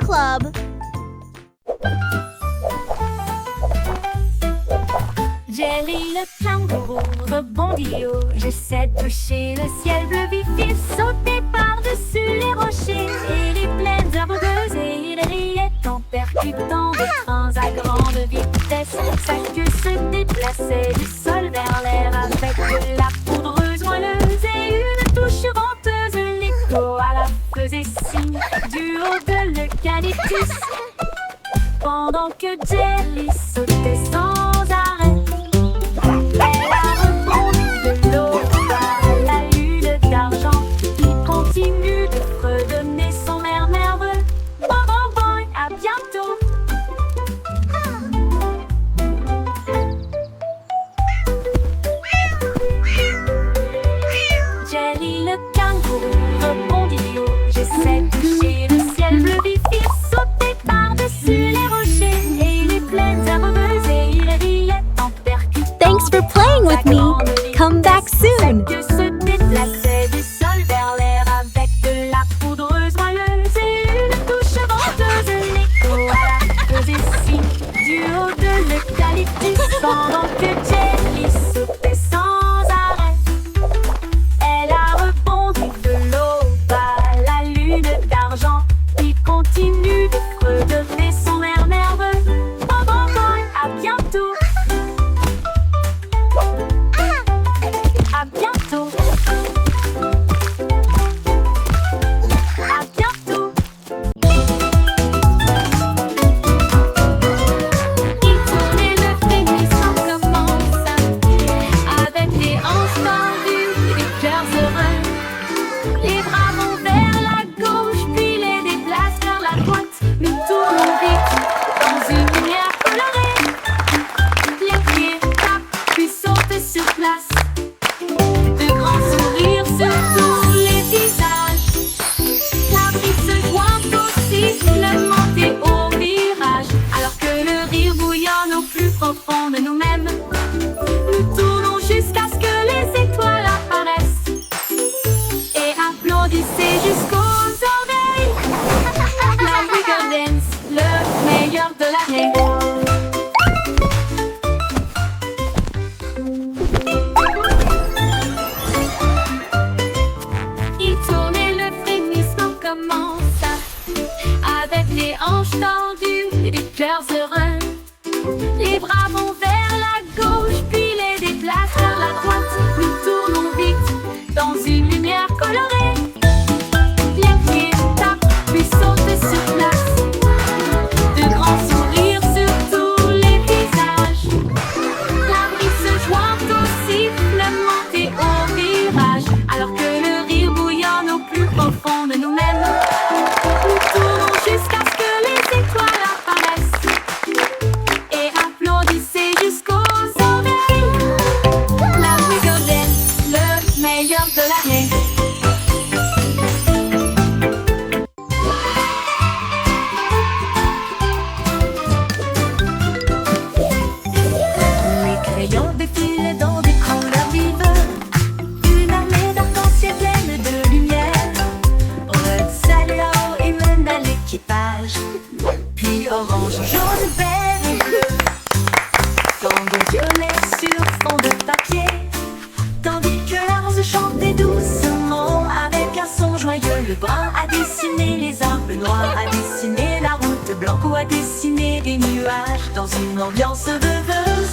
Club. Jerry le kangourou rebondit haut. J'essaie de toucher le ciel bleu vif. Il sautait par-dessus les rochers et les plaines herbeuses. Et il riait en percutant des trains à grande vitesse. Sa queue se déplaçait du sol vers l'air avec de la poudreuse moelleuse et une touche venteuse. L'écho à la faisait signe du haut de l'eucalyptus. Pendant que Jerry sautait sans arrêt, elle a rebondi de l'eau à la lune d'argent qui continue de fredonner son air nerveux. Bon, bon, bon, à bientôt. Jerry le kangourou rebondit haut. J'essaie de toucher le ciel bleu vif. Il sautait par-dessus les rochers et les plaines herbeuses et il riait en percutant. Thanks for playing with me. Come back soon. Que se déplaçait du sol vers l'air avec de la poudreuse moelleuse et une touche venteuse. L'écho à la faisait signe du haut de l'eucalyptus. Pendant que Jerry sautait sans arrêt, elle a rebondi de l'aube à la lune d'argent qui continue de fredonner son air nerveux. Bon, bon, bon, à bientôt. À bientôt. À bientôt. Il tournait le frémissant comment ça, avec des hanches tendues et des cœurs heureux. Les bras vont vers la gauche, puis les déplacent vers la droite. Nous tournons vite dans une lumière colorée. Les pieds tapent, puis sautent sur place. De grands sourires sur tous les visages. La brise se joint au sifflement et au virage. Alors que le rire bouillonne au plus profond de nous-mêmes, nous tournons jusqu'à ce que les étoiles apparaissent. Et applaudissez jusqu'aux oreilles. La Wiggle Dance, le meilleur de l'année. Il tournait le frémissement commença, avec les hanches tendues et des cœurs heureux. Les bras vont vers la gauche, puis les déplacent vers la droite. Nous tournons vite dans une lumière colorée. Les pieds tapent, puis sautent sur place. De grands sourires sur tous les visages. La brise se joint au sifflement et au virage. Alors que le rire bouillonne au plus profond de nous-mêmes, nous tournons jusqu'à ce que les étoiles apparaissent. Et applaudissez jusqu'aux oreilles. La Wiggle Dance, le meilleur de l'année. Les crayons défilent dans des couleurs vives. Une armée d'arc-en-ciel pleine de lumière. Red, Salao et mène à l'équipage. Puis orange, jaune, vert et bleu. Tango violet sur fond de papier. Tandis que la rose chantait doucement avec un son joyeux. Le brun a dessiné les arbres, le noir a dessiné la route, blanc a dessiné des nuages dans une ambiance rêveuse.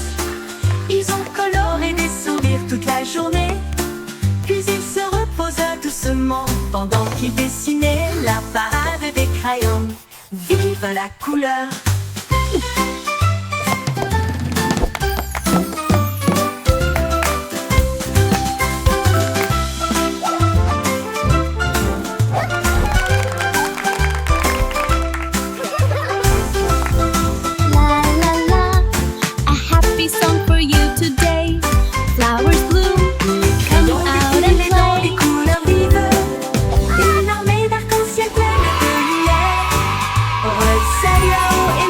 Ils ont coloré des sourires toute la journée. Puis ils se reposent doucement pendant qu'ils dessinaient la parade des crayons. Vive la couleur! La la la, a happy song for you today. Flowers bloom, come out and Dans des play. couleurs vives, une armée d'arc-en-ciel pleine de lumière. Red, Salao et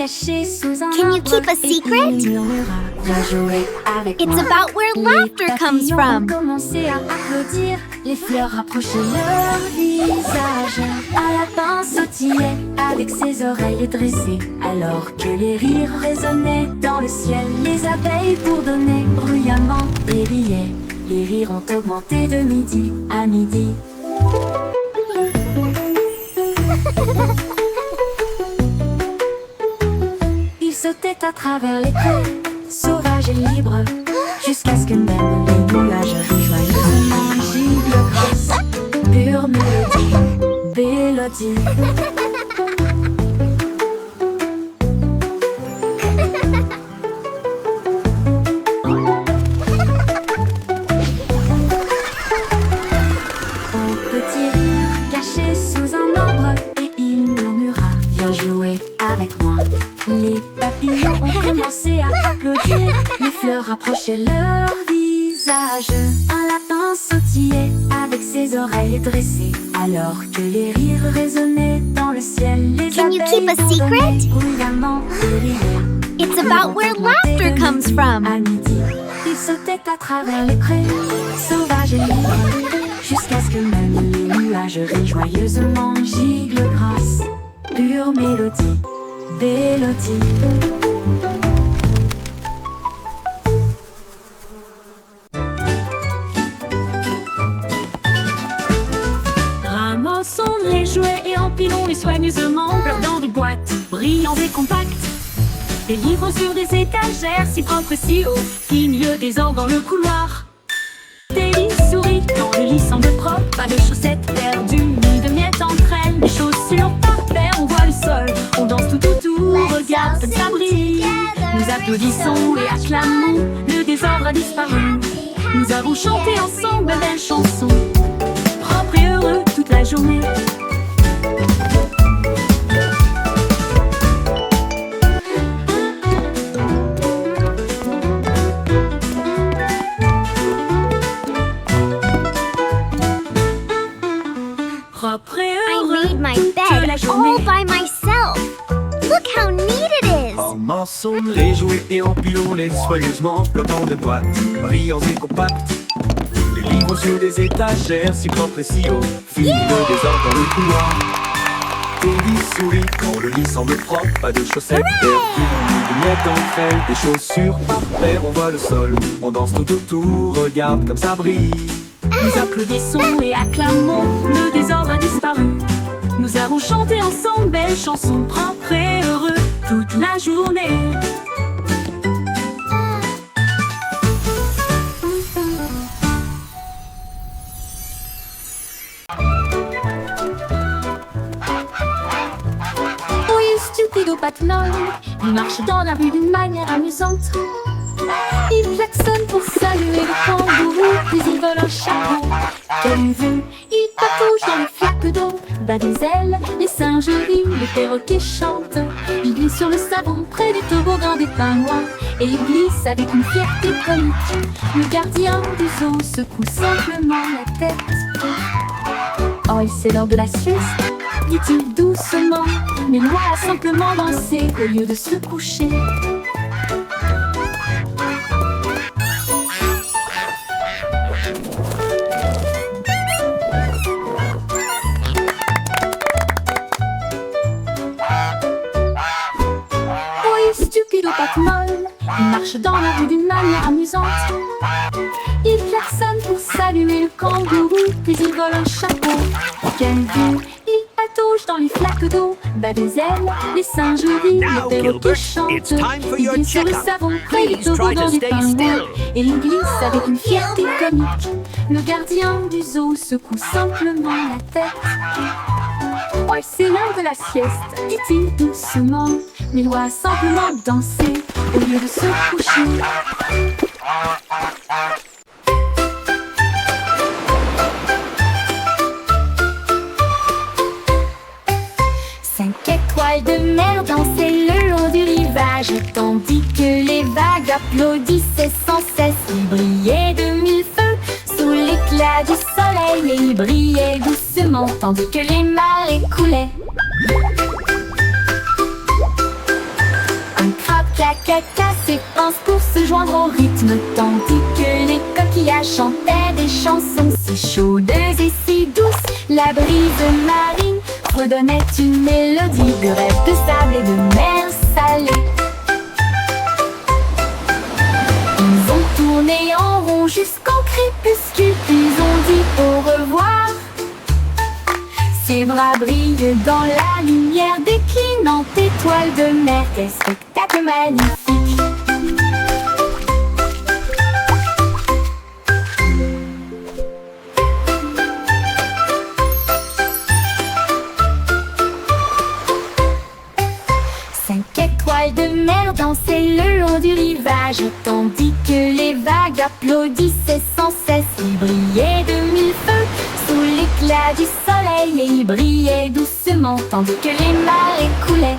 caché sous un Can you arbre, keep a et secret? il murmura, viens jouer avec It's moi. about where laughter Les comes papillons from. ont commencé à applaudir, les fleurs rapprochaient leur visage. Un lapin sautillait avec ses oreilles dressées, alors que les rires résonnaient dans le ciel. Les abeilles bourdonnaient bruyamment et riaient. Les rires ont augmenté de midi à midi. Ils sautaient à travers les prés, sauvages et libres, jusqu'à ce que même les nuages joyeusement gibent grâce. Pure mélodie, mélodie. Un petit rire caché sous un arbre, et il murmura, viens jouer avec moi. Les papillons ont commencé à applaudir, les fleurs rapprochaient leur visage. Un lapin sautillait avec ses oreilles dressées, alors que les rires résonnaient dans le ciel. Les Can you keep a abeilles secret? bourdonnaient bruyamment et riaient. It's about where laughter comes from. À midi, ils sautaient à travers les prés, sauvages et libres, jusqu'à ce que même les nuages rient joyeusement giclent grâce. Pure mélodie, mélodie. Ramassons les jouets et empilons-les soigneusement, dans des boîtes brillantes et compactes. Des livres sur des étagères si propres, si hauts, qu'il n'y ait des ordres dans le couloir. Des lits souris dans le lit semble propre, pas de chaussettes perdues ni de miettes entre elles. Les chaussures par paire, on voit le sol, on danse tout, regarde comme ça brille. Nous applaudissons et acclamons, le désordre a disparu. Nous avons chanté ensemble de belles chansons, propres et heureux toute la journée. Propre et I heureux made my toute bed la all journée. by myself. Look how neat it is. Ramassons les jouets et empilons-les soigneusement, flottant de boîtes, brillants et compacts. Les livres sur des étagères, si propres et si hauts, fini de désordre dans le couloir. Des lits souris, quand le lit semble propre, pas de chaussettes perdues, ni de miettes entre elles. Des chaussures par paire, on voit le sol, on danse tout autour, regarde comme ça brille. Nous applaudissons et acclamons, le désordre a disparu. Nous avons chanté ensemble belles chansons, propres et heureux toute la journée. Oui, stupido patinol, il marche dans la rue d'une manière amusante. Il klaxonne pour saluer le kangourou, puis il vole un chapeau. Quelle vue, il patouche dans les flaques d'eau, bat des ailes, les singes rient, les perroquets chantent. Il glisse sur le savon près du toboggan des pingouins, et il glisse avec une fierté comique. Le gardien du zoo secoue simplement la tête. Oh, il c'est l'heure de la sieste, dit-il doucement, mais Loi a simplement dansé au lieu de se coucher. Stupido patte-molle, il marche dans la rue d'une manière amusante. Il klaxonne pour saluer le kangourou, puis il vole un chapeau. Quelle vue, il patauge dans les flaques d'eau, bat des ailes, les singes rient, Now, les perroquets Gilbert, chantent. it's time for Il your glisse sur le checkup. savon près du Please try toboggan to des stay pingouins, still. et il glisse avec une fierté comique. Le gardien du zoo secoue simplement la tête. Oh, c'est l'heure de la sieste, dit-il doucement, mais Loi a simplement dansé au lieu de se coucher. 5 étoiles de mer dansaient le long du rivage, tandis que les vagues applaudissaient sans cesse. Ils brillaient de mille feux sous l'éclat du soleil, et ils brillaient doucement tandis que les marées coulaient. caca s'épanche pour se joindre au rythme, tandis que les coquillages chantaient des chansons si chaudes et si douces. La brise marine redonnait une mélodie de rêve de sable et de mer salée. Ils ont tourné en rond jusqu'au crépuscule, puis ont dit au revoir. Ses bras brillent dans la lumière déclinante étoile de mer. Quel spectacle magnifique! Cinq étoiles de mer dansaient le long du rivage, tandis que les vagues applaudissaient sans cesse. Ils brillaient de mille feux sous l'éclat du soleil, et ils brillaient doucement tandis que les marées coulaient.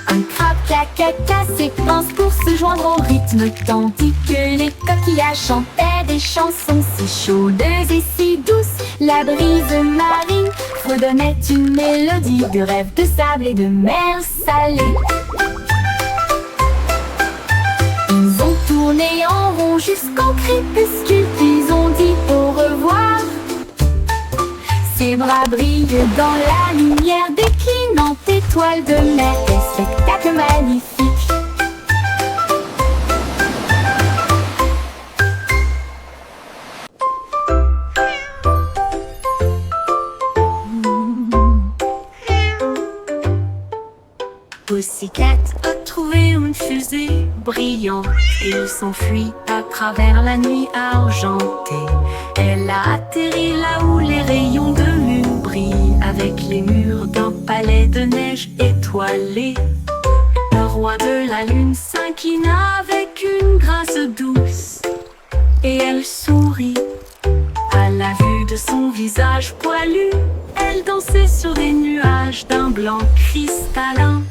Un crabe caca s'épanche pour se joindre au rythme, tandis que les coquillages chantaient des chansons si chaudes et si douces. La brise marine redonnait une mélodie de rêve de sable et de mer salée. Ils ont tourné en rond jusqu'au crépuscule, puis ont dit au revoir. Ses bras brillent dans la lumière déclinante étoile de mer. Quel spectacle magnifique! Pussycat a trouvé une fusée brillante. Il s'enfuit à travers la nuit argentée. Elle a atterri là où les rayons de lune brillent, avec les murs d'un palais de neige étoilé. Le roi de la lune s'inclina avec une grâce douce, et elle sourit à la vue de son visage poilu. Elle dansait sur des nuages d'un blanc cristallin,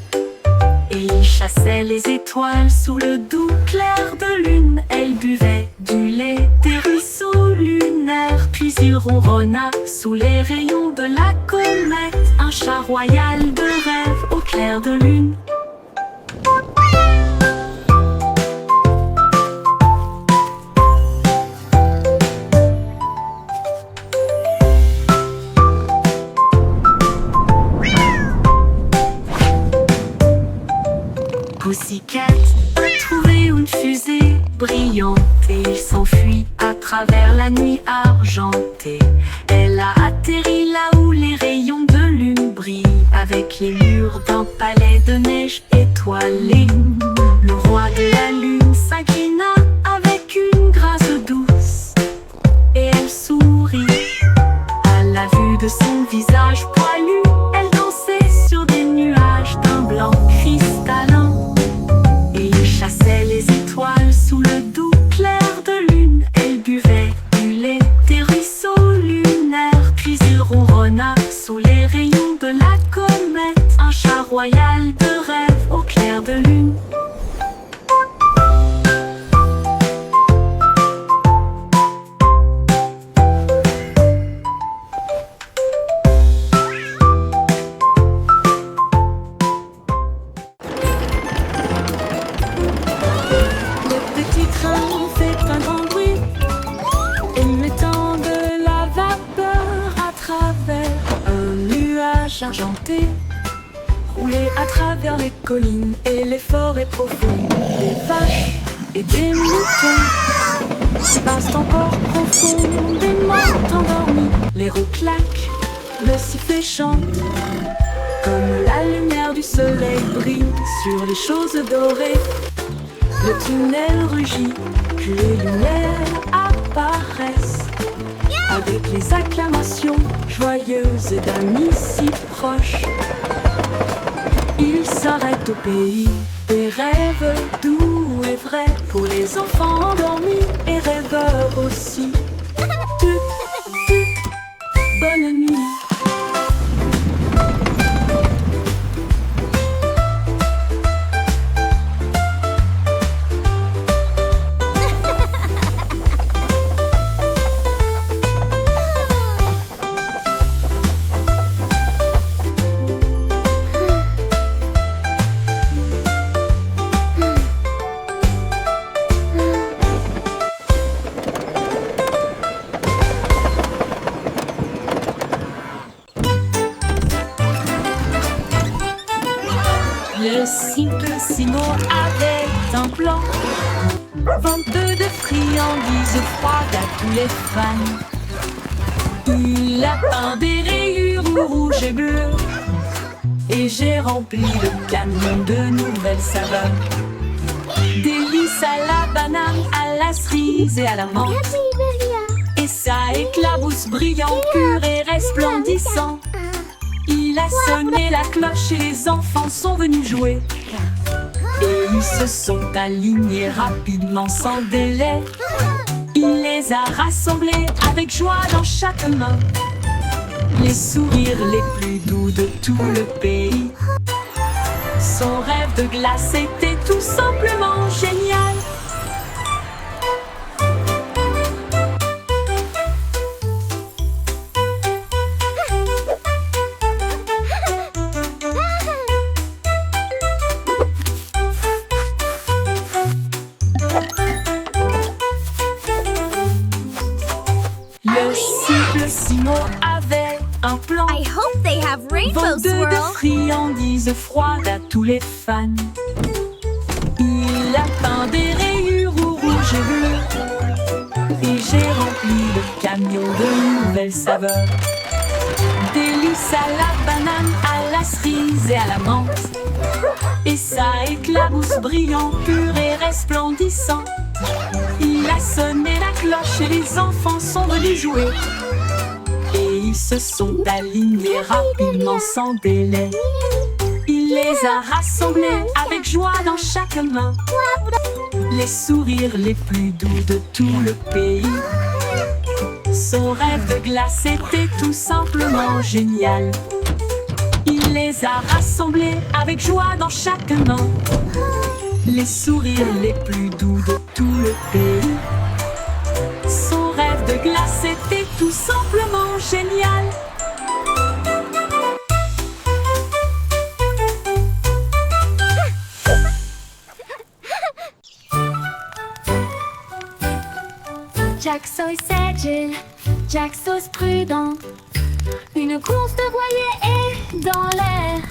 et il chassait les étoiles sous le doux clair de lune. Elle buvait du lait des ruisseaux lunaires, puis il ronronna sous les rayons de la comète, un chat royal de rêve au clair de lune. Pussycat a trouvé une fusée brillante, et il s'enfuit à travers la nuit argentée. Elle a atterri là où les rayons de lune brillent, avec les murs d'un palais de neige étoilé. Le roi de la lune s'inclina avec une grâce douce, et elle sourit à la vue de son visage poilu. Elle dansait sur des nuages d'un blanc cristallin, chassait les étoiles sous le doux clair de lune. Elle buvait du lait des ruisseaux lunaires, puis il ronronna sous les rayons de la comète, un chat royal de rêve au clair de lune. Argenté, roulé à travers les collines et les forêts profondes. Des vaches et des moutons passent encore profondément endormis. Les roues claquent, le sifflet chante, comme la lumière du soleil brille sur les choses dorées. Le tunnel rugit, puis les lumières apparaissent, avec les acclamations joyeuses d'amis si proches. Il s'arrête au pays des rêves doux et vrais, pour les enfants endormis et rêveurs aussi. Bonne nuit. Vente de friandises froides à tous les fans. Du lapin, des rayures rouges et bleues. Et j'ai rempli le camion de nouvelles saveurs. Délices à la banane, à la cerise et à la menthe. Et ça éclabousse brillant, pur et resplendissant. Il a sonné la cloche et les enfants sont venus jouer. Et ils se sont alignés rapidement sans délai. Il les a rassemblés avec joie dans chaque main. Les sourires les plus doux de tout le pays. Son rêve de glace était tout simplement génial. Le cible Simon avait un plan. I hope they have rainbow Vente de swirl. friandises froides à tous les fans. Il a peint des rayures rouges et bleues. Et j'ai rempli le camion de nouvelles saveurs. Délices à la banane, à la cerise et à la menthe. Et ça éclabousse brillant, pur et resplendissant. Il a sonné la cloche et les enfants sont venus jouer. Et ils se sont alignés rapidement sans délai. Il les a rassemblés avec joie dans chaque main. Les sourires les plus doux de tout le pays. Son rêve de glace était tout simplement génial. Il les a rassemblés avec joie dans chaque main. Les sourires les plus doux de tout le pays. Son rêve de glace était tout simplement génial. Jack Sauce agile, Jack Sauce prudent. Une course de voilier est dans l'air.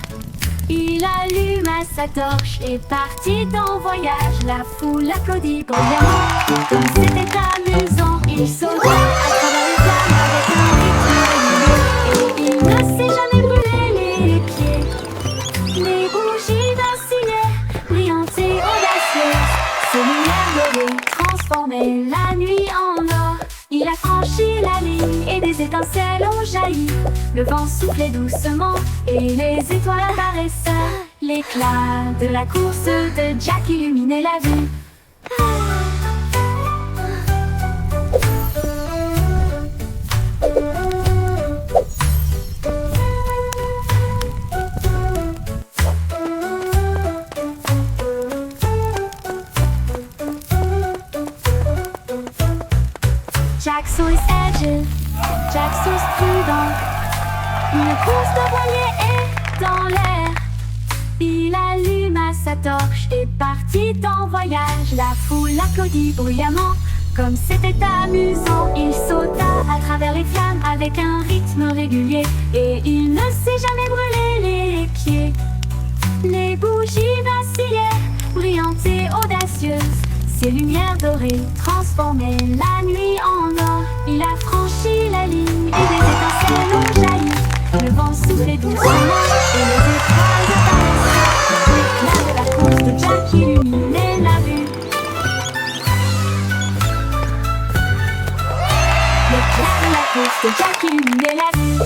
Il alluma sa torche et partit en voyage. La foule applaudit bruyamment. Comme c'était amusant, il sauta à travers les flammes avec un rythme régulier. Et il ne s'est jamais brûlé les pieds. Les bougies vacillaient, brillantes et audacieuses. Ses lumières dorées transformaient la nuit en or. Il a franchi la ligne et des étincelles ont jailli. Le vent soufflait doucement et les étoiles apparaissaient. L'éclat de la course de Jack illuminait la vue. Jack Sauce agile, Jack Sauce prudent. Une course de voilier est dans l'air. Il alluma sa torche et partit en voyage. La foule applaudit bruyamment. Comme c'était amusant, il sauta à travers les flammes avec un rythme régulier. Et il ne s'est jamais brûlé les pieds. Les bougies vacillaient, brillantes et audacieuses. Ses lumières dorées transformaient la nuit en or. Il a franchi la ligne et des étincelles ont jailli. Le vent soufflait doucement et les étoiles apparaissaient. L'éclat de la course de Jack illuminait la vue. L'éclat de la course de Jack illuminait la vue.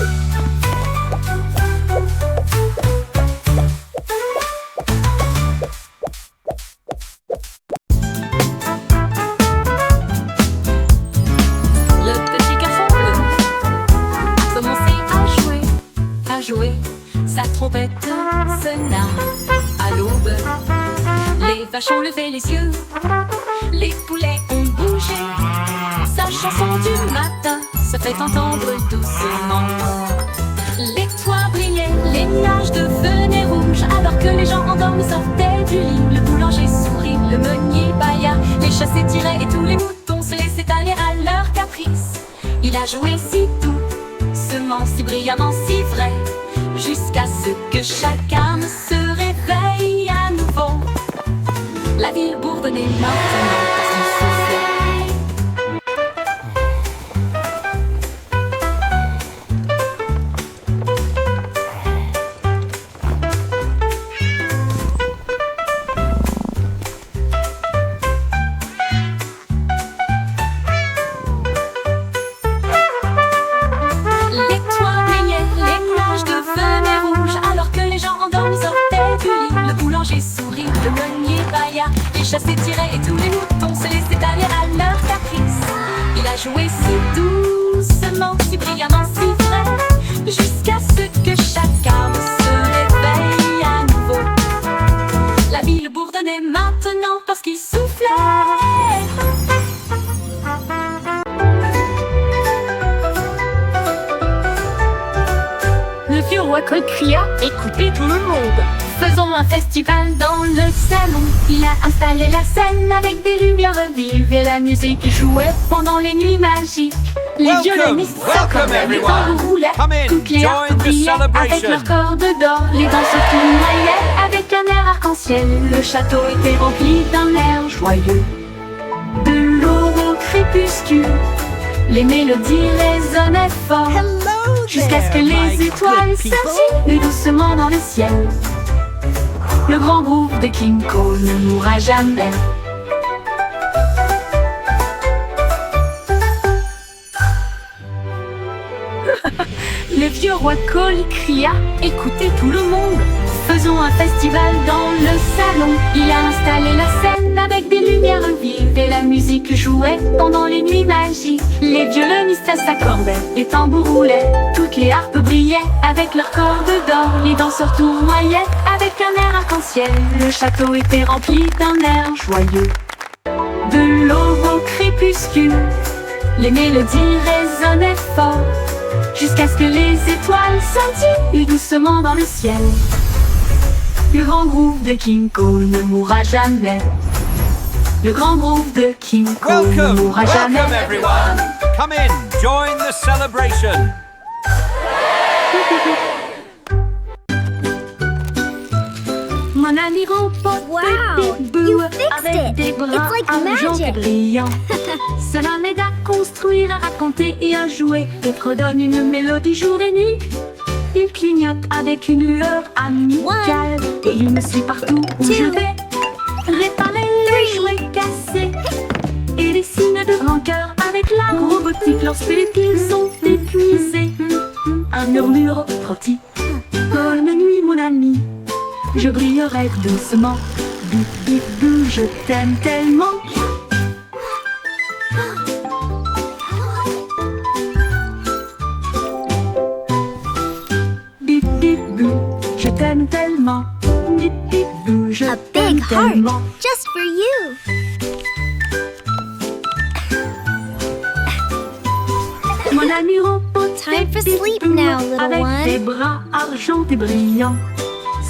Sa trompette sonna à l'aube. Les vaches ont levé les yeux, les poulets ont bougé. Sa chanson du matin se fait entendre doucement. Les toits brillaient, les nuages devenaient rouges. Alors que les gens endormis sortaient du lit, le boulanger sourit, le meunier bâilla. Les chats s'étiraient et tous les moutons se laissaient aller à leur caprice. Il a joué si doux, semant si brillamment, si vrai, jusqu'à ce que chacun se réveille à nouveau. La ville bourdonnait maintenant parce qu'il l'école cria « Écoutez tout le monde !» Faisons un festival dans le salon. Il a installé la scène avec des lumières vives et la musique jouait pendant les nuits magiques. Les violonistes s'accordaient, les tambours roulaient, toutes les harpes brillaient avec leur cordes d'or. Les danseurs tournoyaient avec un air arc-en-ciel. Le château était rempli d'un air joyeux. De l'aube au crépuscule, les mélodies résonnaient fort, jusqu'à ce que les étoiles scintillent doucement dans le ciel. Le grand groupe de King Cole ne mourra jamais. Le vieux roi Cole cria « Écoutez tout le monde !» Faisons un festival dans le salon. Il a installé la scène avec des lumières vives et la musique jouait pendant les nuits magiques. Les violonistes s'accordaient, les tambours roulaient, toutes les harpes brillaient avec leurs cordes d'or. Les danseurs tournoyaient avec un air arc-en-ciel. Le château était rempli d'un air joyeux. De l'aube au crépuscule, les mélodies résonnaient fort, jusqu'à ce que les étoiles scintillent doucement dans le ciel. Le grand groupe de King Cole ne mourra jamais. Le grand groupe de King Cole ne mourra jamais. Welcome everyone! Come in, join the celebration! Mon ami remporte Wow, Big Boo you fixed avec it. des bras It's like argentés magic. brillants. Cela m'aide à construire, à raconter et à jouer. Et redonne une mélodie jour et nuit. Il clignote avec une lueur amicale. Et il me suit partout où je vais. Réparer les jouets cassés. Et des signes de grand cœur avec la robotique lorsque les piles sont épuisés. Un murmure retentit. Bonne nuit mon ami, je brillerai doucement. Bip bip bou, je t'aime tellement. Bip bip bou, je t'aime tellement. Bip bip bou, je A t'aime big heart, tellement. just for you. Mon ami repose Time for sleep now, little avec one. des bras argentés brillants.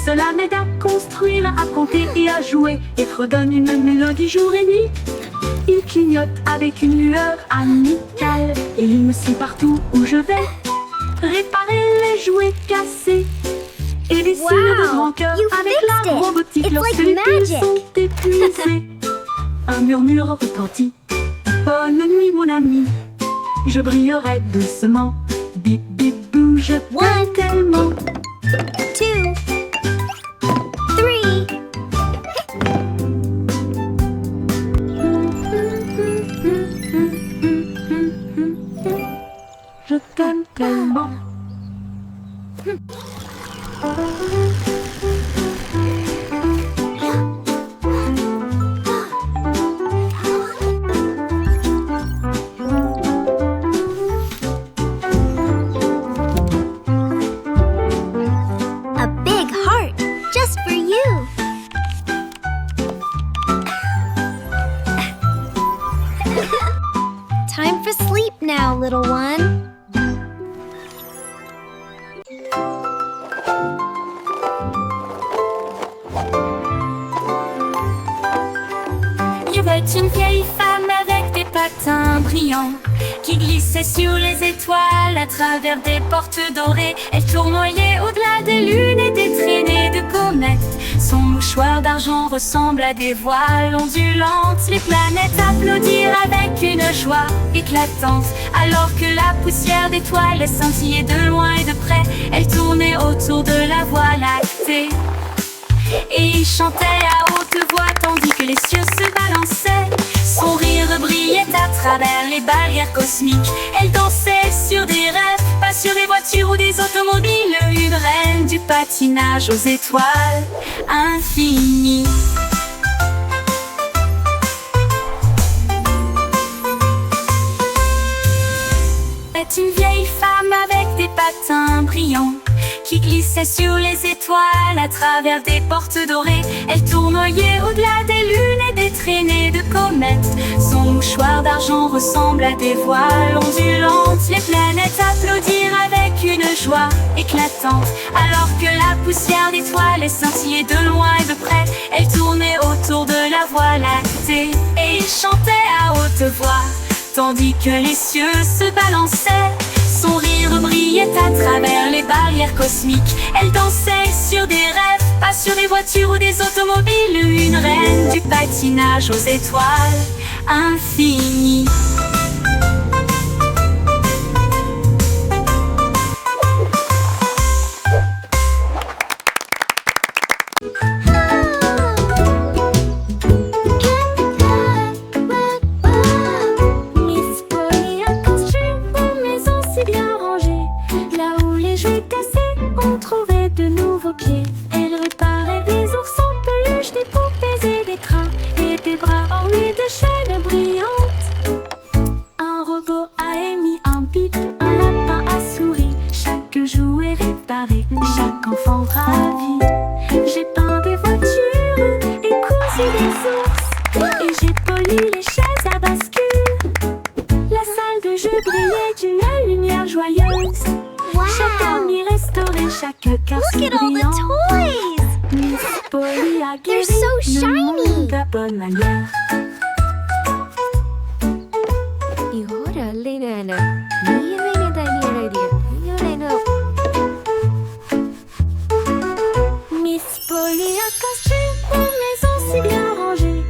Cela m'aide à construire, à raconter et à jouer, et redonne une mélodie jour et nuit. Il clignote avec une lueur amicale, et il me suit partout où je vais. Réparer les jouets cassés, et des signes de grand cœur you avec fixed la it. robotique It's lorsque like les piles magic. sont épuisées. Un murmure retentit. Bonne nuit mon ami, je brillerai doucement. Bip bip bou, je t'aime One. tellement. 2, 3. Je t'aime tellement. A big heart, just for you. Time for sleep now, little one. Il y avait une vieille femme avec des patins brillants qui glissait sur les étoiles à travers des portes dorées. Elle tournoyait au-delà des lunes et des traînées de comètes. Son mouchoir d'argent ressemble à des voiles ondulantes. Les planètes applaudirent avec une joie éclatante, alors que la poussière d'étoiles scintillait de loin et de près. Elle tournait autour de la Voie lactée et il chantait à haute voix tandis que les cieux se balançaient. Son rire brillait à travers les barrières cosmiques. Elle dansait sur des rêves, pas sur des voitures ou des automobiles. Une reine du patinage aux étoiles infinies. C'est une vieille femme avec des patins brillants qui glissait sur les étoiles à travers des portes dorées. Elle tournoyait au-delà des lunes et des traînées de comètes. Son mouchoir d'argent ressemble à des voiles ondulantes. Les planètes applaudirent avec une joie éclatante. Alors que la poussière d'étoiles scintillait de loin et de près, elle tournait autour de la Voie lactée et il chantait à haute voix, tandis que les cieux se balançaient. Son rire brillait à travers les barrières cosmiques. Elle dansait sur des rêves, pas sur des voitures ou des automobiles. Une reine du patinage aux étoiles infinies. Miss Polly a construit une maison si bien rangée. Là où les jouets cassés, on trouvait de nouveaux pieds. Elle réparait des ours en peluche, des poupées et des crins, et des bras ornés de chaînes brillantes. Un robot a émis un bip, un lapin a souri. Chaque jouet réparé, chaque enfant ravi. J'ai peint des voitures et cousu des ours, et j'ai poli les chaises à bascule. La salle de jeu brillait d'une lumière joyeuse. Chaque ami restaurait, chaque cœur si brillant. Miss Polly a guéri le monde à bonne manière. Miss Polly a construit une maison si bien rangée.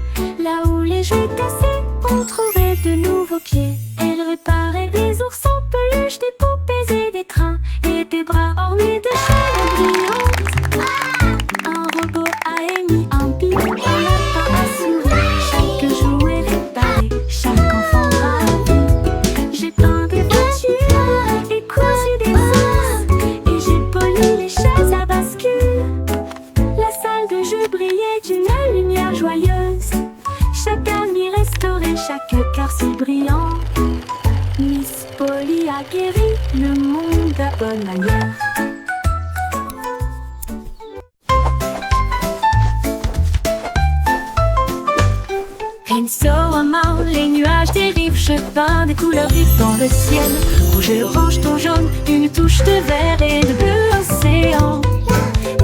Là où les jouets cassés, on trouvait de nouveaux pieds. Elle réparait des ours en peluche, des poupées et des trains, et des bras ornés de chaînes brillantes. Un robot a émis un bip, un lapin a souri. Chaque jouet réparé, chaque enfant ravi. J'ai peint des voitures et cousu des ours, et j'ai poli les chaises à bascule. La salle de jeu brillait d'une lumière joyeuse. Chaque ami restauré, chaque cœur si brillant. Miss Polly a guéri le monde à bonne manière. And so I'm out, les nuages dérivent, je peins des couleurs vives dans le ciel. Rouge et orange, ton jaune, une touche de vert et de bleu océan.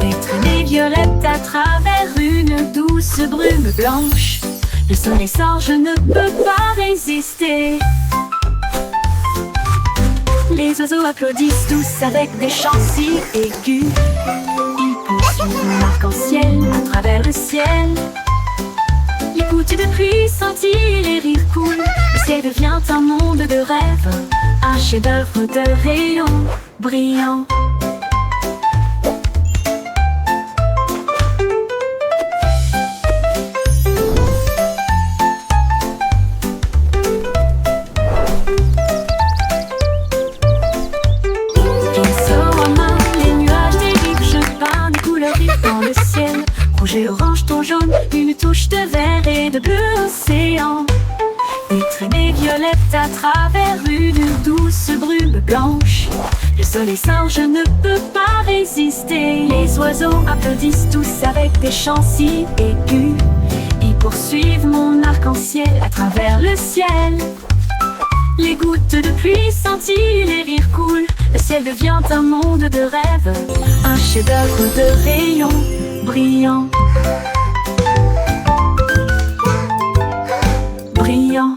Des traînées violettes à travers une douce brume blanche. Le soleil sort, je ne peux pas résister. Les oiseaux applaudissent tous avec des chants si aigus. Ils poursuivent mon arc-en-ciel à travers le ciel. Les gouttes de pluie scintillent, les rires coulent. Le ciel devient un monde de rêve, un chef-d'œuvre de rayons brillants. Rouge et orange, ton jaune, une touche de vert et de bleu océan. Des traînées violettes à travers une douce brume blanche. Le soleil sort, je ne peux pas résister. Les oiseaux applaudissent tous avec des chants si aigus. Ils poursuivent mon arc-en-ciel à travers le ciel. Les gouttes de pluie scintillent, les rires coulent. Le ciel devient un monde de rêve, un chef-d'œuvre de rayons brillants. Brillant.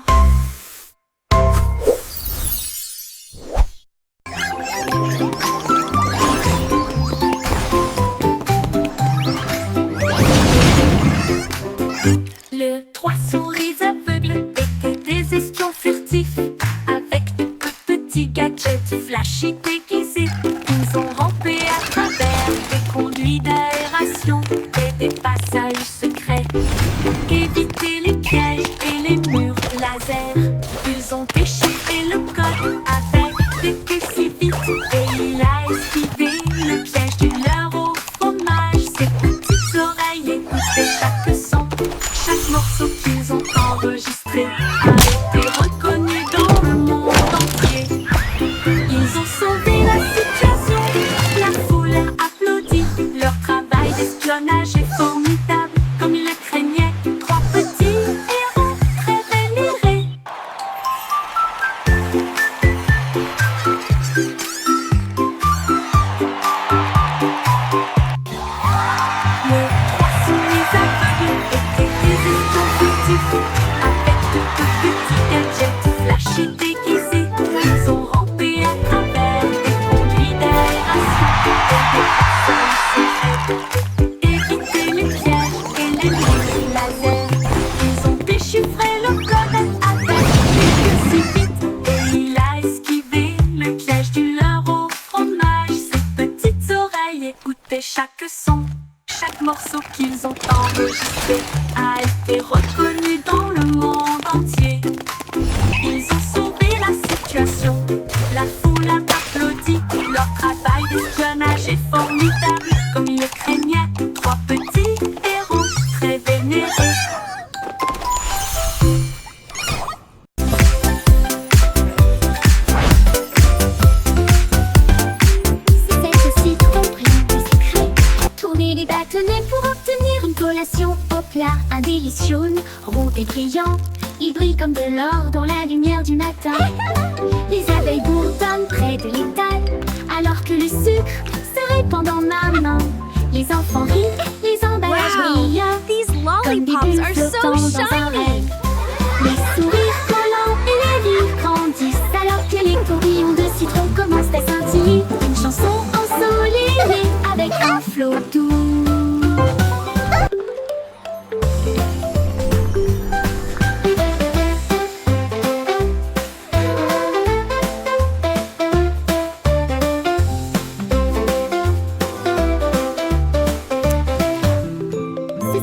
Le 3 souris aveugles étaient des espions furtifs, avec de petits gadgets flashy déguisés. Ils ont rampé à travers des conduits d'aération et des passages secrets, évité les pièges et les murs laser. Ils ont déchiré le code avec des queues si vite, et il a esquivé le piège du leurre au fromage. Ses petites oreilles écoutaient chaque son, chaque morceau qu'ils ont enregistré a été reconnu dans le monde entier. Ils ont sauvé la situation, la foule comme de l'or dans la lumière du matin. Les abeilles bourdonnent près de l'étal, alors que le sucre se répand dans ma main. Les enfants rient, les emballages brillent, These comme des lollipops bulles are so flottant dans un shiny. rêve. Les sourires collants et les rires grandissent, alors que les tourbillons de citron commencent à scintiller. Une chanson ensoleillée avec un flot doux.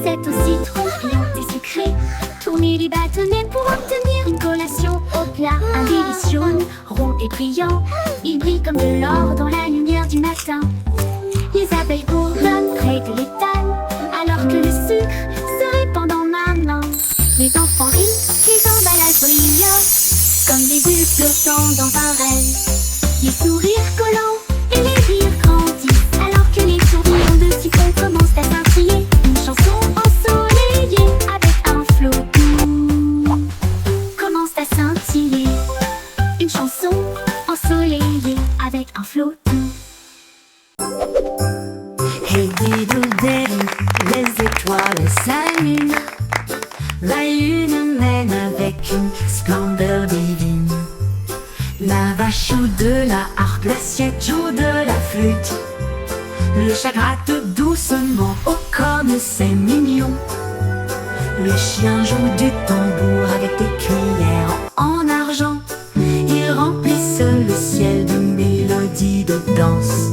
C'est au citron brillant et sucré. Tournez les bâtonnets pour obtenir une collation au plat. Un délice jaune, rond et brillant. Il brille comme de l'or dans la lumière du matin. Les abeilles bourdonnent près de l'étal, alors que le sucre se répand dans ma main. Les enfants rient, les emballages brillent, comme des bulles flottant dans un rêve. Les sourires collants et les rires grandissent, alors que les tourbillons de citron commencent à scintiller. Une chanson ensoleillée avec un flot doux commence à scintiller. Une chanson ensoleillée avec un flot doux. Hey diddle diddle, les étoiles s'allument. La lune mène avec une splendeur divine. La vache joue de la harpe, l'assiette joue de la flûte. Le chat gratte doucement, oh comme c'est mignon. Le chien joue du tambour avec des cuillères en argent. Ils remplissent le ciel de mélodies de danse.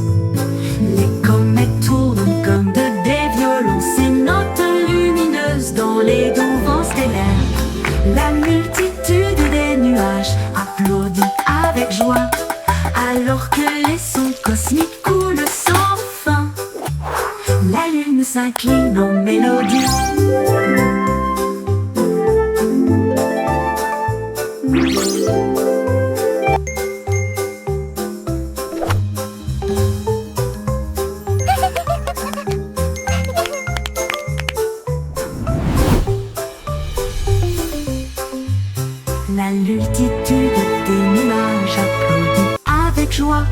Les comètes tournent comme des violons, ces notes lumineuses dans les doux vents stellaires. La multitude des nuages applaudit avec joie, alors que les sons cosmiques coulent sans fin. La lune s'incline en mélodie. La multitude des nuages applaudit avec joie,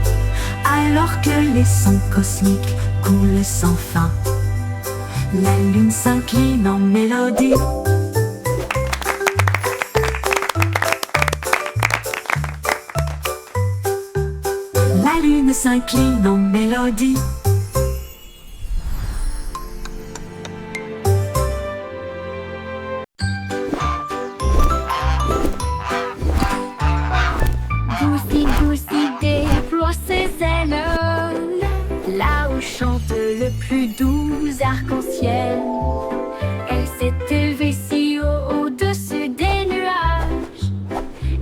alors que les sons cosmiques coulent sans fin. La lune s'incline en mélodie. La lune s'incline en mélodie. Goussi, Goussi déploie ses ailes, là où chante le plus doux arc-en-ciel. Elle s'est élevée si haut au-dessus des nuages,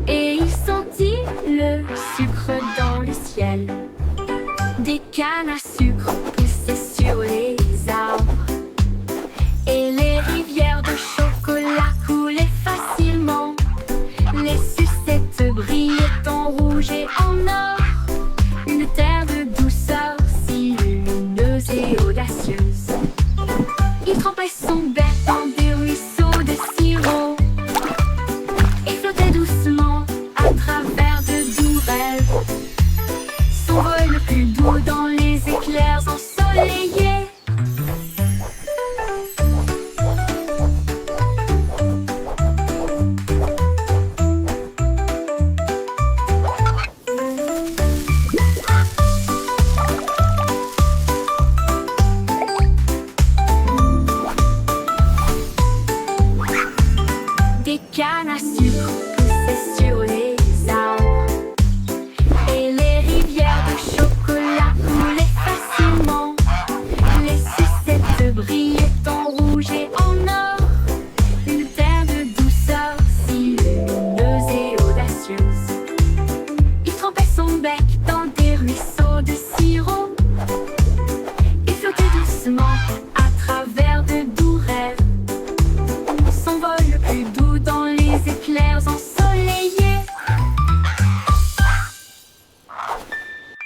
et il sentit le sucre dans le ciel. Des cannes à sucre poussaient sur les arbres, et les rivières de chocolat coulaient facilement. Les sucettes brillaient en rouge et en or, une terre de douceur si lumineuse et audacieuse. Il trempait son bec dans des ruisseaux de sirop et flottait doucement à travers de doux rêves. Son vol le plus doux dans les éclairs ensoleillés. Des cannes à